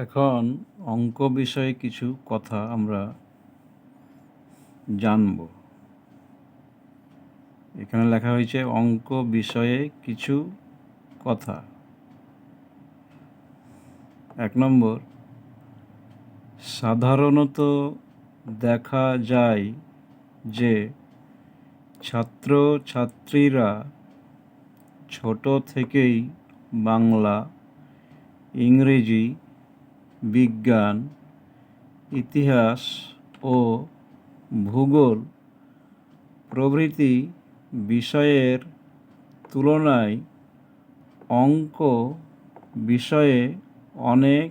এখন অঙ্ক বিষয়ে কিছু কথা আমরা জানব। এখানে লেখা হয়েছে অঙ্ক বিষয়ে কিছু কথা। 1 নম্বর, সাধারণত দেখা যায় যে ছাত্রছাত্রীরা ছোট থেকেই বাংলা, ইংরেজি, বিজ্ঞান, ইতিহাস ও ভূগোল প্রভৃতি বিষয়ের তুলনায় অঙ্ক বিষয়ে অনেক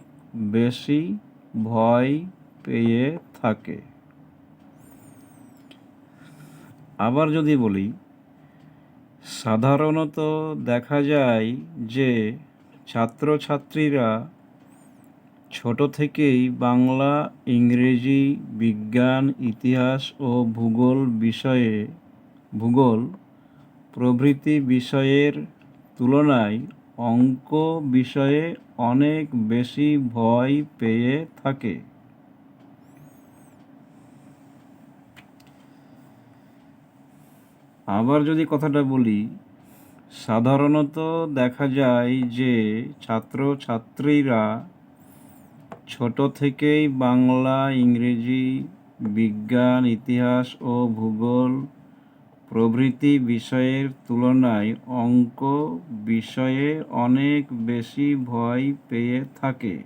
বেশি ভয় পেয়ে থাকে। আবার যদি বলি, সাধারণত দেখা যায় যে ছাত্রছাত্রীরা ছোট থেকেই বাংলা, ইংরেজি, বিজ্ঞান, ইতিহাস ও ভূগোল প্রভৃতি বিষয়ের তুলনায় অঙ্ক বিষয়ে অনেক বেশি ভয় পেয়ে থাকে। আবার যদি কথাটা বলি, সাধারণত দেখা যায় যে ছাত্রছাত্রীরা ছোট থেকেই বাংলা, ইংরেজি, বিজ্ঞান, ইতিহাস ও ভূগোল প্রভৃতি বিষয়ের তুলনায় অঙ্ক বিষয়ে অনেক বেশি ভয় পেয়ে থাকে।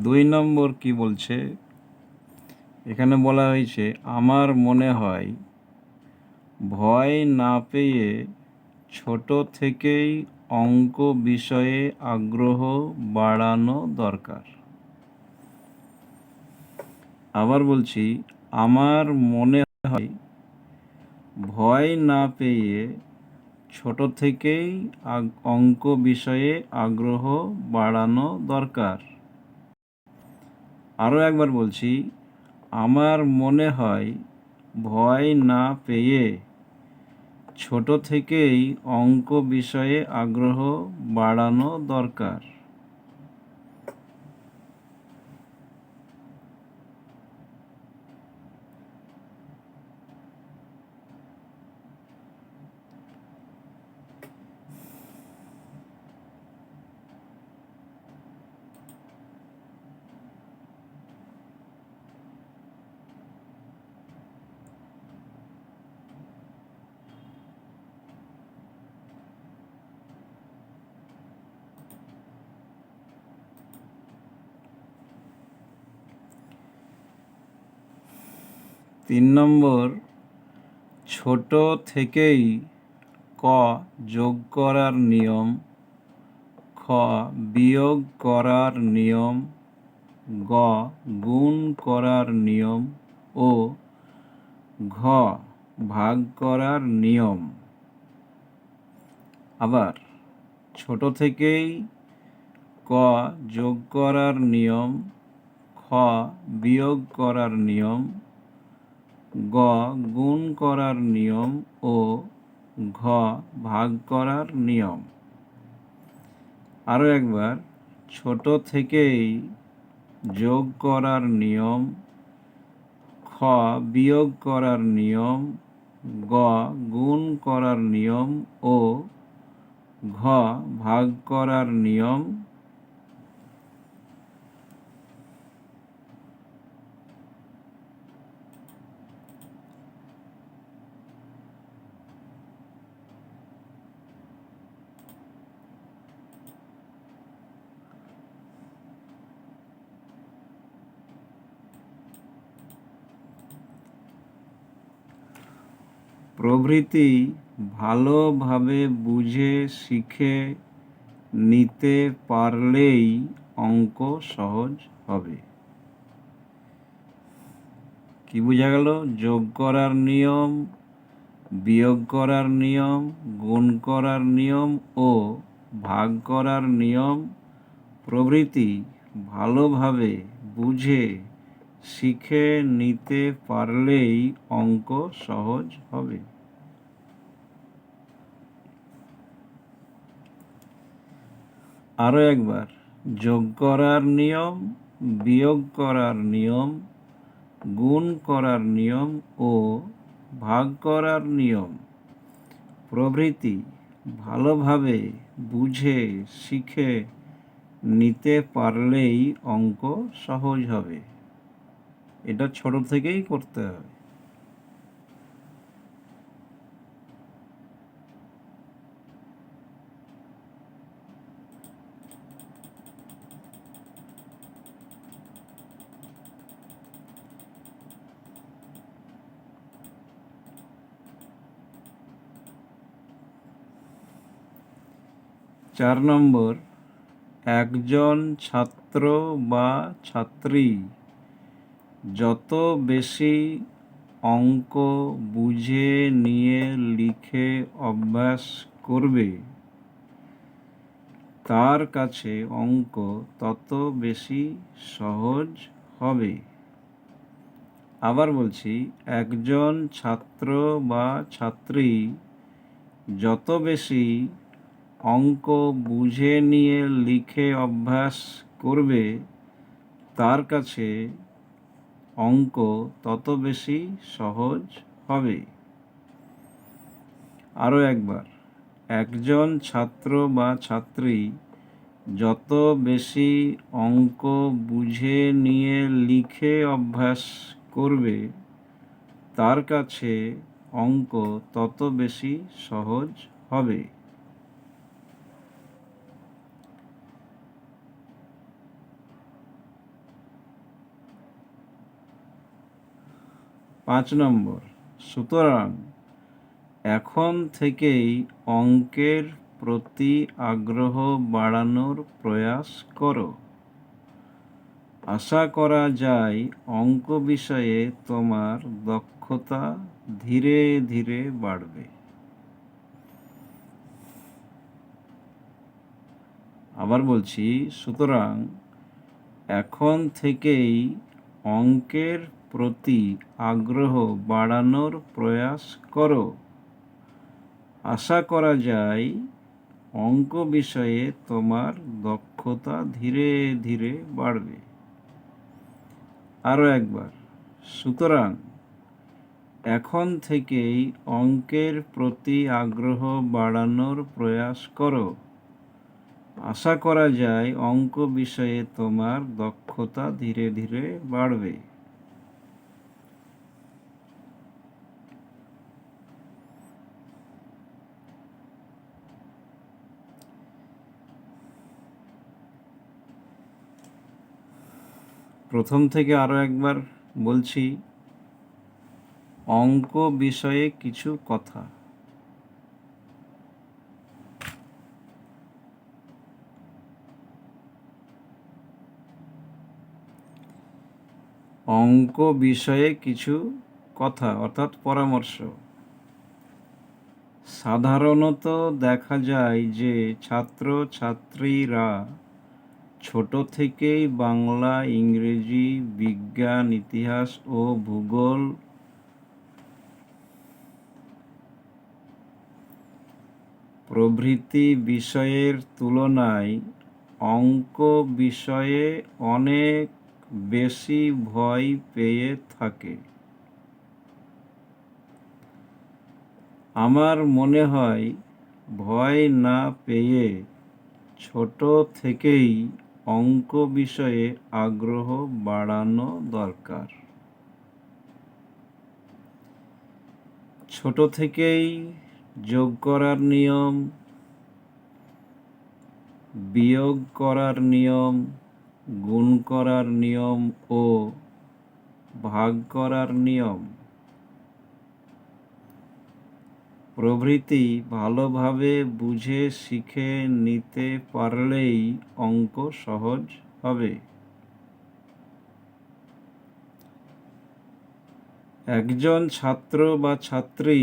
দুই নম্বর কি বলছে, এখানে বলা হয়েছে, আমার মনে হয় ভয় না পেয়ে ছোট থেকেই অঙ্ক বিষয়ে আগ্রহ বাড়ানো দরকার। আবার বলছি, আমার মনে হয় ভয় না পেয়ে ছোট থেকেই অঙ্ক বিষয়ে আগ্রহ বাড়ানো দরকার। আরও একবার বলছি, আমার মনে হয় ভয় না পেয়ে ছোট থেকেই অঙ্ক বিষয়ে আগ্রহ বাড়ানো দরকার। তিন নম্বর, ছোট থেকেই ক যোগ করার নিয়ম, খ বিয়োগ করার নিয়ম, গ গুণ করার নিয়ম ও ঘ ভাগ করার নিয়ম। আবার, ছোট থেকেই ক যোগ করার নিয়ম, খ বিয়োগ করার নিয়ম, গ গুণ করার নিয়ম ও ঘ ভাগ করার নিয়ম। আরও একবার, ছোট থেকেই যোগ করার নিয়ম, খ বিয়োগ করার নিয়ম, গ গুণ করার নিয়ম ও ঘ ভাগ করার নিয়ম। প্রভৃতি ভালোভাবে বুঝে শিখে নিতে পারলেই অঙ্ক সহজ হবে। কি বোঝা গেল? যোগ করার নিয়ম, বিয়োগ করার নিয়ম, গুণ করার নিয়ম ও ভাগ করার নিয়ম প্রভৃতি ভালোভাবে বুঝে শিখে নিতে পারলেই অঙ্ক সহজ হবে। আরও একবার, যোগ করার নিয়ম, বিয়োগ করার নিয়ম, গুণ করার নিয়ম ও ভাগ করার নিয়ম প্রভৃতি ভালোভাবে বুঝে শিখে নিতে পারলেই অঙ্ক সহজ হবে। এটা ছোট থেকেই করতে হবে। চার নম্বর, একজন ছাত্র বা ছাত্রী যত বেশি অঙ্ক বুঝে নিয়ে লিখে অভ্যাস করবে, তার কাছে অঙ্ক তত বেশি সহজ হবে। আবার বলছি, একজন ছাত্র বা ছাত্রী যত বেশি অঙ্ক বুঝে নিয়ে লিখে অভ্যাস করবে, তার কাছে অঙ্ক তত বেশি সহজ হবে। আরও একবার, একজন ছাত্র বা ছাত্রী যত বেশি অঙ্ক বুঝে নিয়ে লিখে অভ্যাস করবে, তার কাছে অঙ্ক তত বেশি সহজ হবে। পাঁচ নম্বর, সুতরাং এখন থেকেই অঙ্কের প্রতি আগ্রহ বাড়ানোর প্রয়াস করো। আশা করা যায় অঙ্ক বিষয়ে তোমার দক্ষতা ধীরে ধীরে বাড়বে। আবার বলছি, সুতরাং এখন থেকেই অঙ্কের প্রতি আগ্রহ বাড়ানোর প্রয়াস করো। আশা করা যায় অঙ্ক বিষয়ে তোমার দক্ষতা ধীরে ধীরে বাড়বে। আরও একবার, সুতরাং এখন থেকেই অঙ্কের প্রতি আগ্রহ বাড়ানোর প্রয়াস করো। আশা করা যায় অঙ্ক বিষয়ে তোমার দক্ষতা ধীরে ধীরে বাড়বে। প্রথম থেকে আরও একবার বলছি, অঙ্ক বিষয়ে কিছু কথা। অঙ্ক বিষয়ে কিছু কথা অর্থাৎ পরামর্শ। সাধারণত দেখা যায় যে ছাত্রছাত্রীরা ছোট থেকেই বাংলা, ইংরেজি, বিজ্ঞান, ইতিহাস ও ভূগোল প্রভৃতি বিষয়ের তুলনায় অঙ্ক বিষয়ে অনেক বেশি ভয় পেয়ে থাকে। আমার মনে হয় ভয় না পেয়ে ছোট থেকেই অঙ্ক বিষয়ে আগ্রহ বাড়ানো দরকার। ছোট থেকেই যোগ করার নিয়ম, বিয়োগ করার নিয়ম, গুণ করার নিয়ম ও ভাগ করার নিয়ম প্রভৃতি ভালোভাবে বুঝে শিখে নিতে পারলেই অঙ্ক সহজ হবে। একজন ছাত্র বা ছাত্রী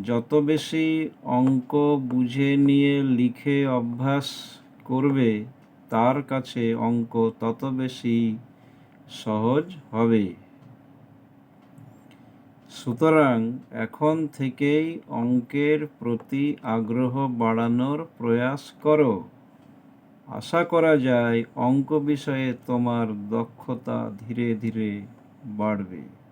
যত বেশি অঙ্ক বুঝে নিয়ে লিখে অভ্যাস করবে, তার কাছে অঙ্ক তত বেশি সহজ হবে। সুতরাং এখন থেকেই অঙ্কের প্রতি আগ্রহ বাড়ানোর প্রয়াস করো। আশা করা যায় অঙ্ক বিষয়ে তোমার দক্ষতা ধীরে ধীরে বাড়বে।